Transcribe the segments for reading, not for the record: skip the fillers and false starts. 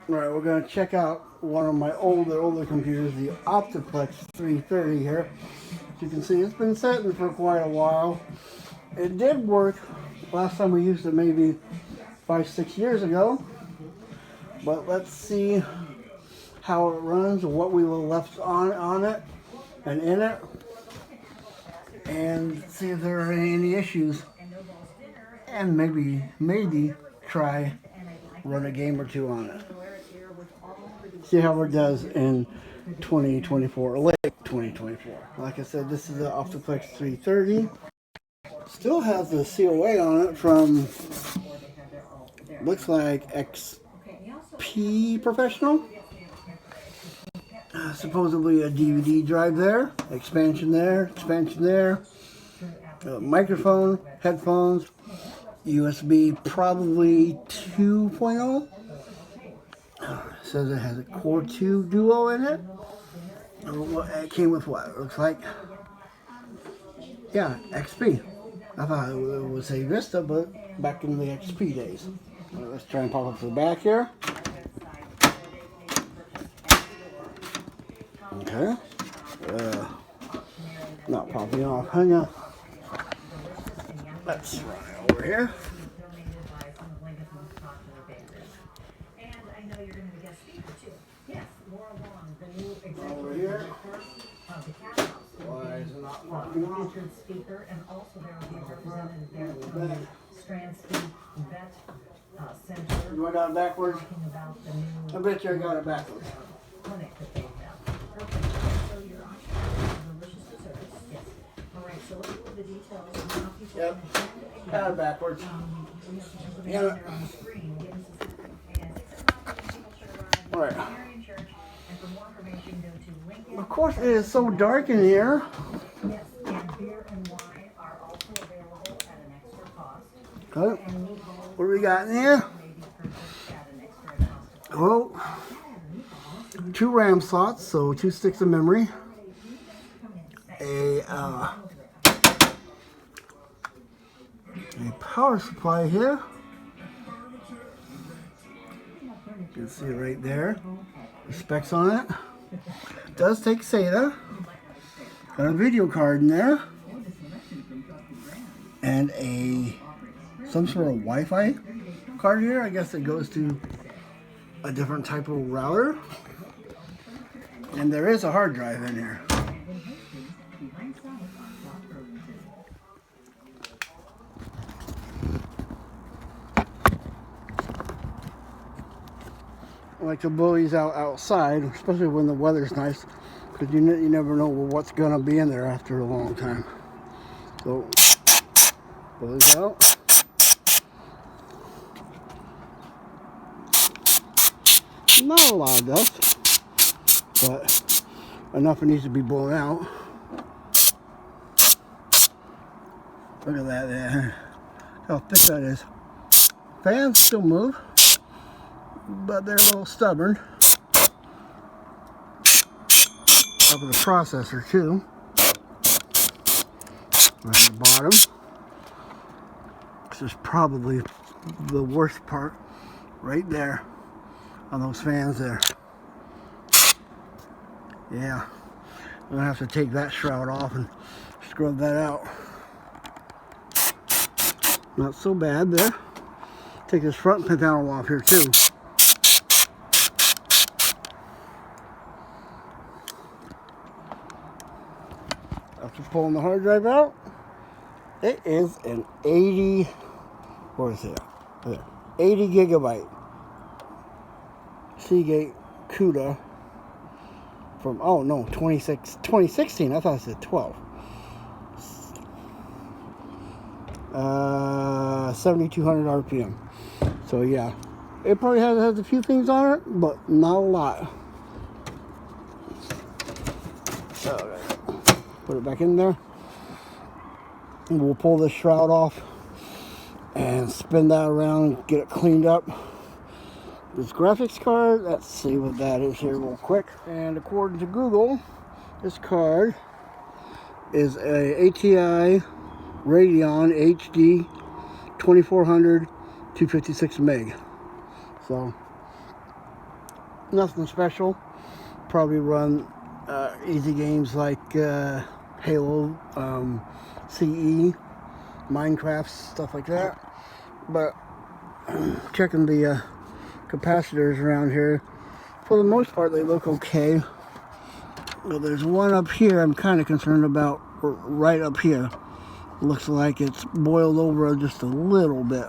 Alright, we're going to check out one of my older computers, the OptiPlex 330 here. As you can see, it's been sitting for quite a while. It did work last time we used it, maybe 5-6 years ago. But let's see how it runs, what we left on it and in it, and see if there are any issues. And maybe try run a game or two on it. See how it does in 2024, late 2024. Like I said, this is the OptiPlex 330. Still has the COA on it from, looks like XP Professional. Supposedly a DVD drive there, expansion there, microphone, headphones, USB probably 2.0. Says it has a Core 2 Duo in it. It came with what? It looks like, yeah, XP. I thought it would say Vista, but back in the XP days. Let's try and pop up to the back here. Okay. Not popping off. Hang on. Let's run it over here. Over here. Why is it not popping off? Speaker, and also there will be a representative there from the Strand Speed Vet Center. Do I got it backwards? I bet you I got it backwards. Clinic that they have. Perfect. So you're on delicious desserts. Yes. All right. So let's go over the details. Yep. Got it backwards. Yeah. All right. Of course, it is so dark in here. Yes, and beer and wine are also available at an extra cost. Okay. What do we got in here? Oh, 2 RAM slots, so 2 sticks of memory. A power supply here. You can see it right there. The specs on it. It does take SATA. Got a video card in there. And some sort of Wi-Fi card here. I guess it goes to a different type of router. And there is a hard drive in here. I like to blow these out outside, especially when the weather's nice, because you never know what's going to be in there after a long time. So, blow these out. Not a lot of dust, but enough it needs to be blown out. Look at that there. How thick that is. Fans still move, but they're a little stubborn. Up with the processor too. Right at the bottom. This is probably the worst part right there on those fans there. Yeah, I'm gonna have to take that shroud off and scrub that out. Not so bad there. Take this front panel off here too. After pulling the hard drive out, it is an 80, what is it? There, 80 gigabyte Seagate CUDA from, oh no, 2016. I thought it said 12. 7,200 RPM. So yeah, it probably has a few things on it, but not a lot. So, put it back in there. And we'll pull this shroud off and spin that around and get it cleaned up. This graphics card, let's see what that is here real quick. And according to Google, this card is a ATI Radeon HD 2400 256 meg. So Nothing special. Probably run easy games like Halo, CE, Minecraft, stuff like that. But checking the capacitors around here, for the most part they look okay. Well, there's one up here I'm kind of concerned about, right up here. Looks like it's boiled over just a little bit.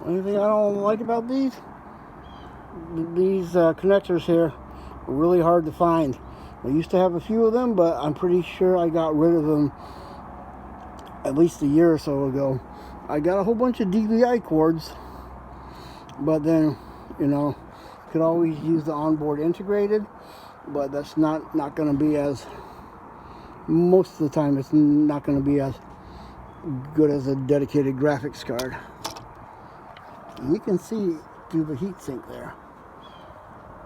Anything I don't like about these connectors here are really hard to find. I used to have a few of them, but I'm pretty sure I got rid of them at least a year or so ago. I got a whole bunch of DVI cords, but then, you know, could always use the onboard integrated, but that's not going to be as, most of the time it's not going to be as good as a dedicated graphics card. And you can see through the heatsink there.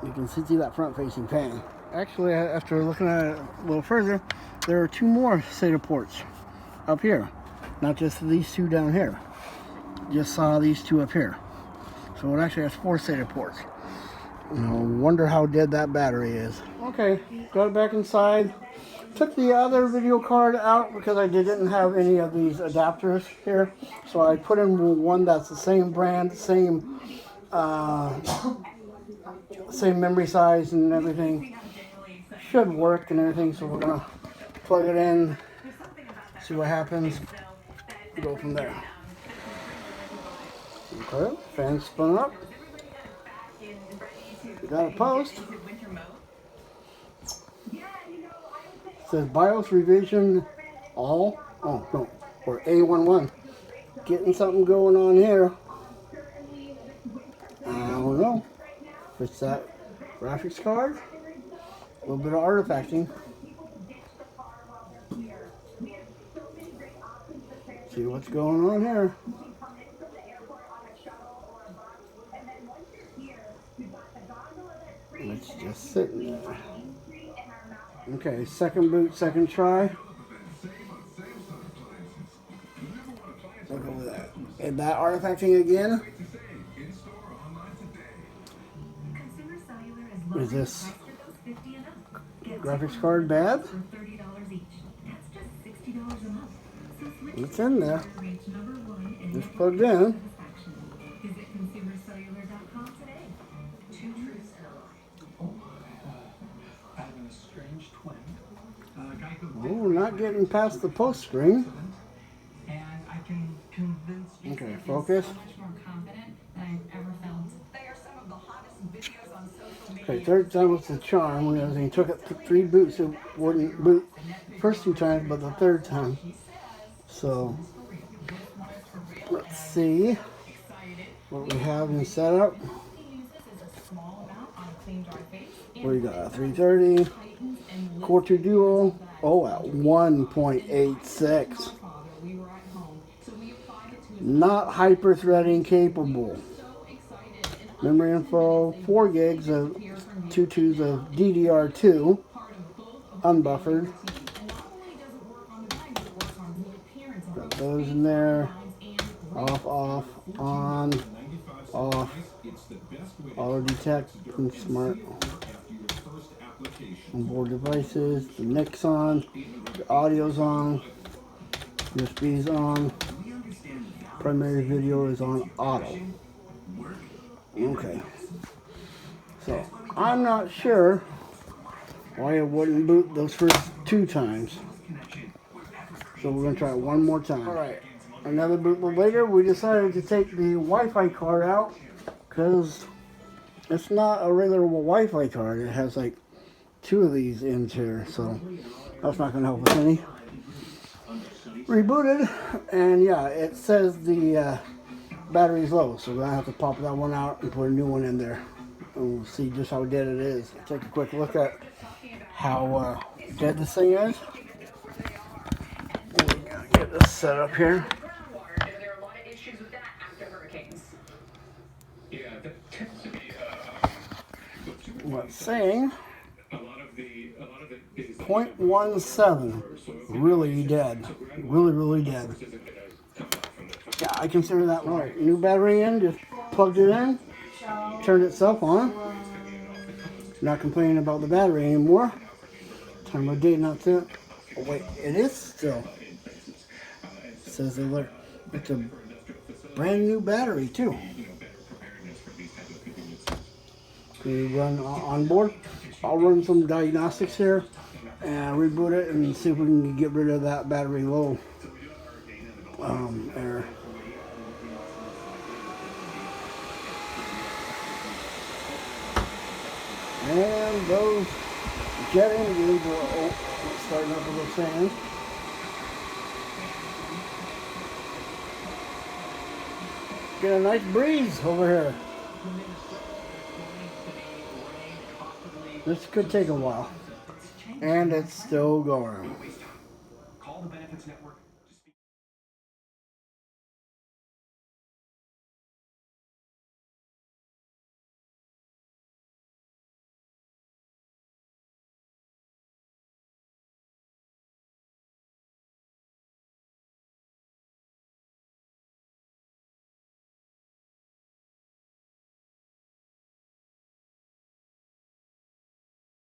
You can see that front-facing fan. Actually, after looking at it a little further, there are two more SATA ports up here. Not just these two down here. Just saw these two up here. So it actually has 4 SATA ports. Wonder how dead that battery is. Okay, got it back inside. Took the other video card out because I didn't have any of these adapters here. So I put in one that's the same brand, same memory size and everything. Should work and everything, so we're gonna plug it in, see what happens, go from there. Okay, fan spun up. Got a post. Says BIOS revision all. Oh no, or A11. Getting something going on here. I don't know. If it's that graphics card. A little bit of artifacting. See what's going on here. It's just sitting there. Okay, second boot, second try. Look over that. And that artifacting again. Is this graphics card bad? It's in there. Just plugged in. Oh, we're not getting past the post screen. Okay, focus. Okay, third time was the charm when everything took 3 boots. It wouldn't boot first 2 times, but the third time. So let's see what we have in setup. What do you got? 330 Core 2 Duo. Oh, at 1.86. Not hyper threading capable. Memory info, 4 gigs of 2 of DDR2, unbuffered. Got those in there. Off, off, on, off. Auto detect and smart. Onboard devices, the mic's on, the audio's on, USB's on. Primary video is on auto. Okay, so I'm not sure why it wouldn't boot those first 2 times. So we're going to try it one more time. Alright, another boot later, we decided to take the Wi-Fi card out because it's not a regular Wi-Fi card. It has like 2 of these in here, so that's not going to help us any. Rebooted, and yeah, it says the battery's low, so we're going to have to pop that one out and put a new one in there. And we'll see just how dead it is. Take a quick look at how dead this thing is. We're going to get this set up here. There are a lot of issues with that after hurricanes. What's saying 0.17, really dead, really dead. Yeah, I consider that right. New battery in, just plugged it in, turned itself on. Not complaining about the battery anymore. Time of day not to. Oh wait, it is still. It says alert. It's a brand new battery too. We run on board. I'll run some diagnostics here and reboot it and see if we can get rid of that battery low error. And those jet engines are starting up a little sand. Get a nice breeze over here. This could take a while. And it's still going. Call the benefits network